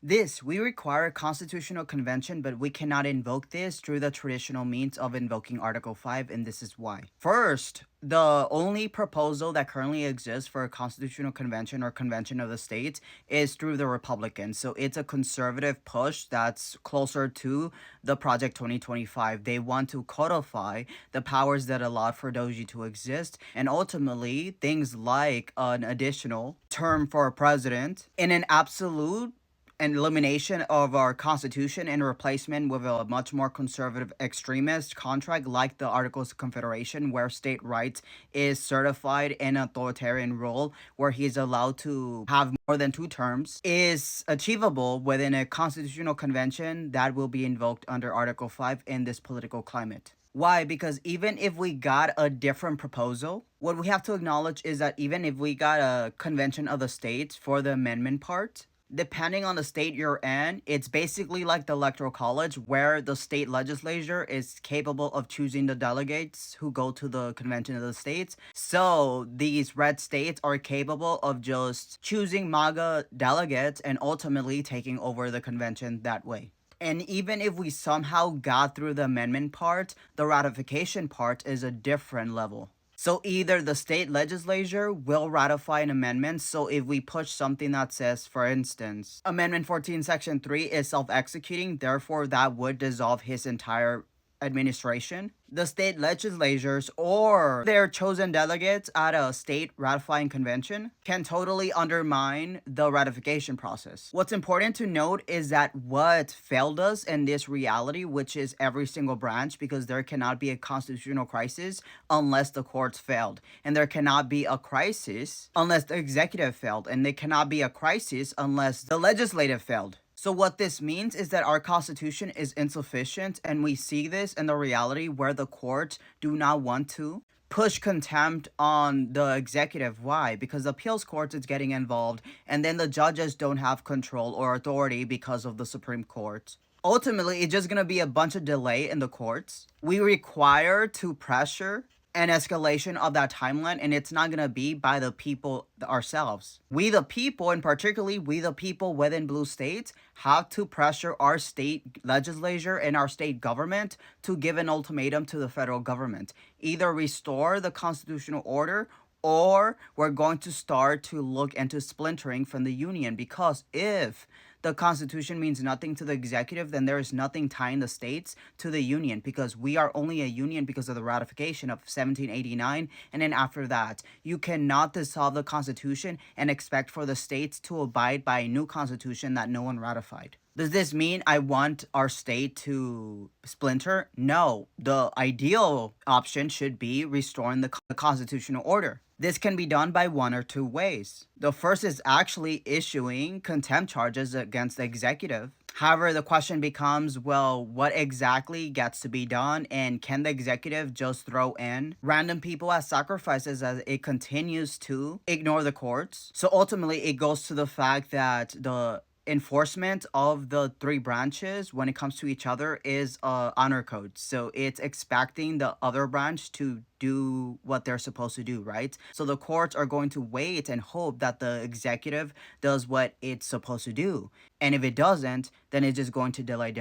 We require a constitutional convention, but we cannot invoke this through the traditional means of invoking Article 5, and this is why. First, the only proposal that currently exists for a constitutional convention or convention of the states is through the Republicans. So it's a conservative push that's closer to the Project 2025. They want to codify the powers that allowed for Doji to exist, and ultimately things like an additional term for a president in an absolute an elimination of our constitution and replacement with a much more conservative extremist contract like the Articles of Confederation, where state rights is certified in authoritarian rule, where he is allowed to have more than 2 terms, is achievable within a constitutional convention that will be invoked under Article 5 in this political climate. Why? Because even if we got a different proposal, what we have to acknowledge is that even if we got a convention of the states for the amendment part, depending on the state you're in, it's basically like the electoral college where the state legislature is capable of choosing the delegates who go to the convention of the states. So these red states are capable of just choosing MAGA delegates and ultimately taking over the convention that way. And even if we somehow got through the amendment part, the ratification part is a different level. So either the state legislature will ratify an amendment. So if we push something that says, for instance, Amendment 14, Section 3 is self-executing, therefore that would dissolve his entire administration, the state legislatures or their chosen delegates at a state ratifying convention can totally undermine the ratification process. What's important to note is that what failed us in this reality, which is every single branch, because there cannot be a constitutional crisis unless the courts failed, and there cannot be a crisis unless the executive failed, and there cannot be a crisis unless the legislative failed. So what this means is that our constitution is insufficient, and we see this in the reality where the courts do not want to push contempt on the executive. Why? Because the appeals court is getting involved, and then the judges don't have control or authority because of the Supreme Court. Ultimately, it's just going to be a bunch of delay in the courts. We require to pressure an escalation of that timeline, and it's not going to be by the people ourselves. We the people, and particularly we the people within blue states, have to pressure our state legislature and our state government to give an ultimatum to the federal government. Either restore the constitutional order, or we're going to start to look into splintering from the union, because if the Constitution means nothing to the executive, then there is nothing tying the states to the union, because we are only a union because of the ratification of 1789. And then after that, you cannot dissolve the Constitution and expect for the states to abide by a new Constitution that no one ratified. Does this mean I want our state to splinter? No. The ideal option should be restoring the constitutional order. This can be done by one or two ways. The first is actually issuing contempt charges against the executive. However, the question becomes, well, what exactly gets to be done, and can the executive just throw in random people as sacrifices as it continues to ignore the courts? So ultimately, it goes to the fact that the enforcement of the three branches when it comes to each other is honor code. So it's expecting the other branch to do what they're supposed to do, right? So the courts are going to wait and hope that the executive does what it's supposed to do. And if it doesn't, then it's just going to delay.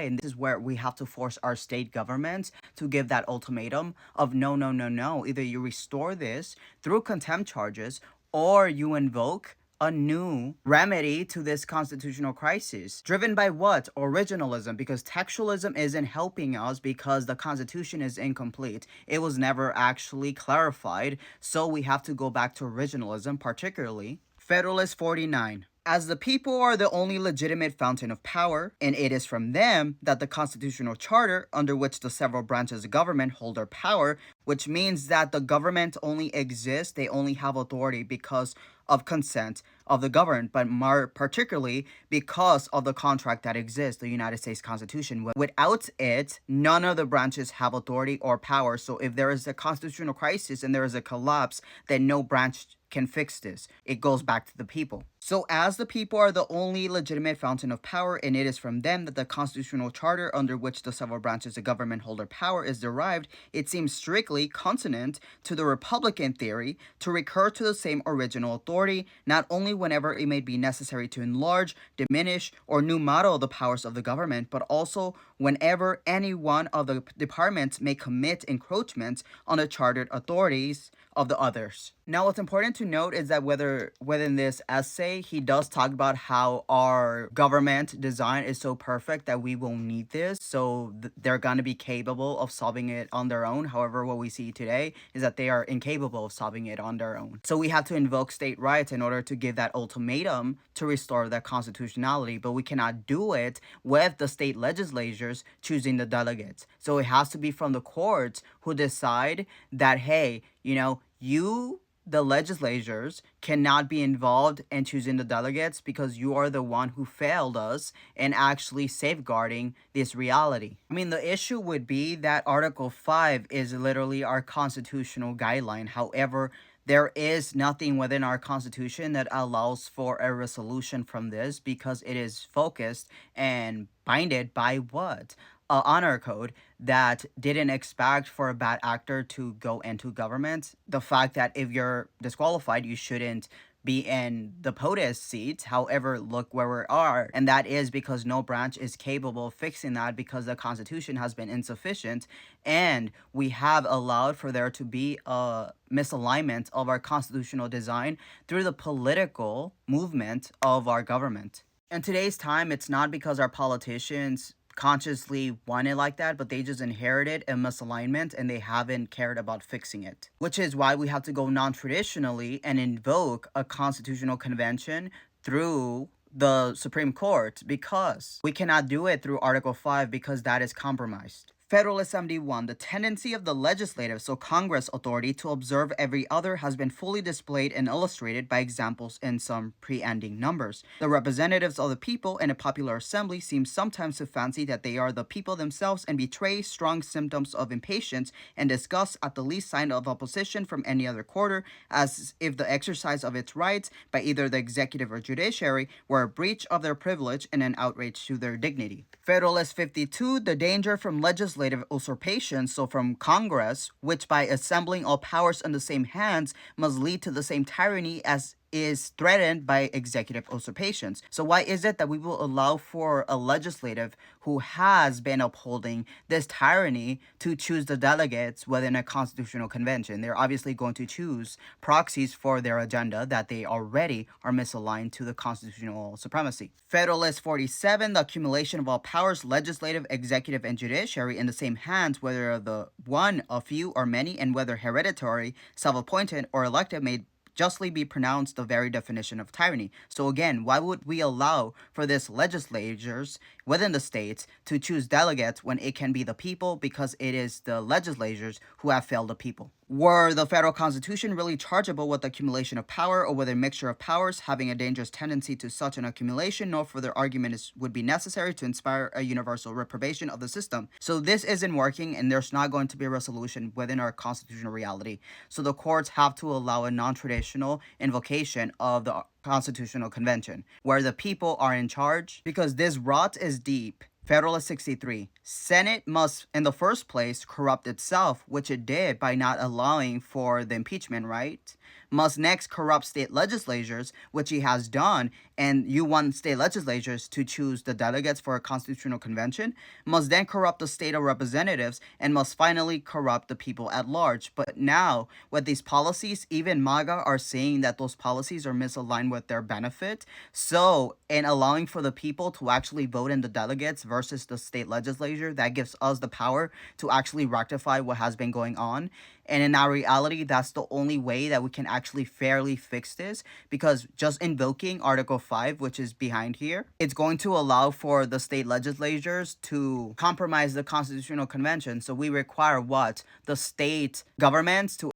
And this is where we have to force our state governments to give that ultimatum of no. Either you restore this through contempt charges, or you invoke a new remedy to this constitutional crisis. Driven by what? Originalism, because textualism isn't helping us because the Constitution is incomplete. It was never actually clarified, so we have to go back to originalism, particularly Federalist 49. As the people are the only legitimate fountain of power, and it is from them that the constitutional charter, under which the several branches of government hold their power, which means that the government only exists, they only have authority because of consent of the governed, but more particularly because of the contract that exists, the United States Constitution. Without it, none of the branches have authority or power. So if there is a constitutional crisis and there is a collapse, then no branch can fix this. It goes back to the people. So as the people are the only legitimate fountain of power, and it is from them that the constitutional charter under which the several branches of government hold their power is derived, it seems strictly consonant to the Republican theory to recur to the same original authority, not only whenever it may be necessary to enlarge, diminish, or new model the powers of the government, but also whenever any one of the departments may commit encroachments on the chartered authorities of the others. Now, what's important to note is that whether within this essay, he does talk about how our government design is so perfect that we won't need this, so they're going to be capable of solving it on their own. However, what we see today is that they are incapable of solving it on their own. So we have to invoke state rights in order to give that ultimatum to restore that constitutionality, but we cannot do it with the state legislatures choosing the delegates. So it has to be from the courts who decide that, hey, you, the legislatures, cannot be involved in choosing the delegates because you are the one who failed us in actually safeguarding this reality. I mean, the issue would be that Article 5 is literally our constitutional guideline. However, there is nothing within our constitution that allows for a resolution from this because it is focused and binded by what? Honor code that didn't expect for a bad actor to go into government. The fact that if you're disqualified, you shouldn't be in the POTUS seat. However, look where we are. And that is because no branch is capable of fixing that because the Constitution has been insufficient. And we have allowed for there to be a misalignment of our constitutional design through the political movement of our government. In today's time, it's not because our politicians consciously want it like that, but they just inherited a misalignment and they haven't cared about fixing it. Which is why we have to go non-traditionally and invoke a constitutional convention through the Supreme Court, because we cannot do it through Article 5 because that is compromised. Federalist 71, the tendency of the legislative, so Congress authority, to observe every other has been fully displayed and illustrated by examples in some preending numbers. The representatives of the people in a popular assembly seem sometimes to fancy that they are the people themselves and betray strong symptoms of impatience and disgust at the least sign of opposition from any other quarter, as if the exercise of its rights by either the executive or judiciary were a breach of their privilege and an outrage to their dignity. Federalist 52, the danger from legislative usurpation, so from Congress, which by assembling all powers in the same hands must lead to the same tyranny as is threatened by executive usurpations. So why is it that we will allow for a legislative who has been upholding this tyranny to choose the delegates within a constitutional convention? They're obviously going to choose proxies for their agenda that they already are misaligned to the constitutional supremacy. Federalist 47, the accumulation of all powers, legislative, executive, and judiciary in the same hands, whether the one, a few, or many, and whether hereditary, self-appointed, or elected, may justly be pronounced the very definition of tyranny. So again, why would we allow for this legislatures within the states to choose delegates when it can be the people, because it is the legislatures who have failed the people? Were the federal constitution really chargeable with the accumulation of power, or with a mixture of powers having a dangerous tendency to such an accumulation? No further argument would be necessary to inspire a universal reprobation of the system. So this isn't working, and there's not going to be a resolution within our constitutional reality. So the courts have to allow a non-traditional invocation of the Constitutional Convention, where the people are in charge, because this rot is deep. Federalist 63, Senate must, in the first place, corrupt itself, which it did by not allowing for the impeachment right. Must next corrupt state legislatures, which he has done, and you want state legislatures to choose the delegates for a constitutional convention. Must then corrupt the state of representatives, and must finally corrupt the people at large. But now, with these policies, even MAGA are saying that those policies are misaligned with their benefit. So, in allowing for the people to actually vote in the delegates versus the state legislature, that gives us the power to actually rectify what has been going on. And in our reality, that's the only way that we can actually fairly fix this, because just invoking Article 5, which is behind here, it's going to allow for the state legislatures to compromise the Constitutional Convention. So we require what? The state governments to